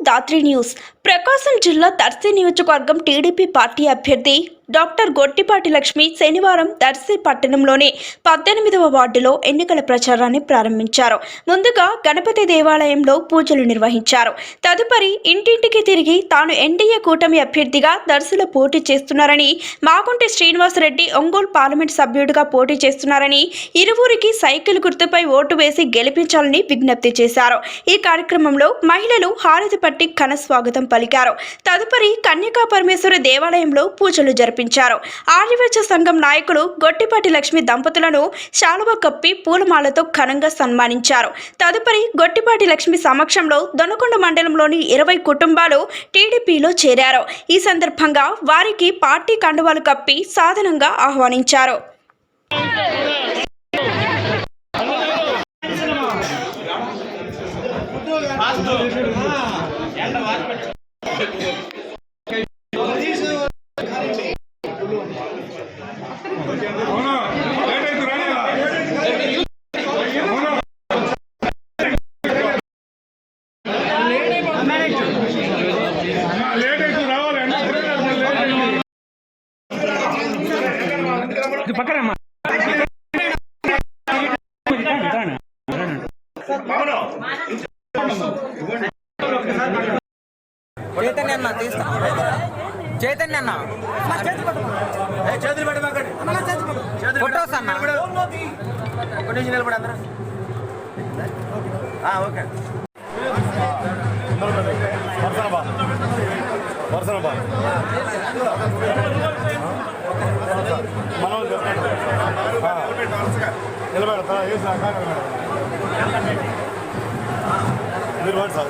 Dhatri news. ప్రకాశం జిల్లా దర్శి నియోజకవర్గం TDP party అభ్యర్థి డాక్టర్ గొట్టిపాటి లక్ష్మి శనివారం దర్శి పట్టణంలోని 18వ వార్డులో ఎన్నికల ప్రచారాన్ని ప్రారంభించారు. ముందుగా గణపతి దేవాలయంలో పూజలు నిర్వహించారు. తదుపరి ఇంటింటికి తిరిగి తాను ఎన్డీఏ కూటమి అభ్యర్థిగా దర్శిలో పోటీ చేస్తున్నారని, మాగుంటి శ్రీనివాసరెడ్డి ఒంగోలు పార్లమెంట్ సభ్యుడిగా పోటీ చేస్తున్నారని, ఇరువురికి సైకిల్ గుర్తుపై ఓటు వేసి గెలిపించాలని విజ్ఞప్తి చేశారు. ఈ కార్యక్రమంలో మహిళలు హారతి పట్టి ఘన స్వాగతం పలికారు. తదుపరి కన్యకా పరమేశ్వరి దేవాలయంలో పూజలు జరిపించారు. ఆర్యవేశ సంఘం నాయకులు గొట్టిపాటి లక్ష్మి దంపతులను శాలువా కప్పి పూలమాలతో ఘనంగా సన్మానించారు. తదుపరి గొట్టిపాటి లక్ష్మి సమక్షంలో దొనకొండ మండలంలోని 20 కుటుంబాలు టీడీపీలో చేరారు. ఈ సందర్భంగా వారికి పార్టీ కండువాలు కప్పి సాదరంగా ఆహ్వానించారు. చైతన్య అన్న తీస్తా చైతన్య అన్న ఫొటోస్ అన్న ఒకటి నిలబడి అందరూ ఓకే నిలబడతా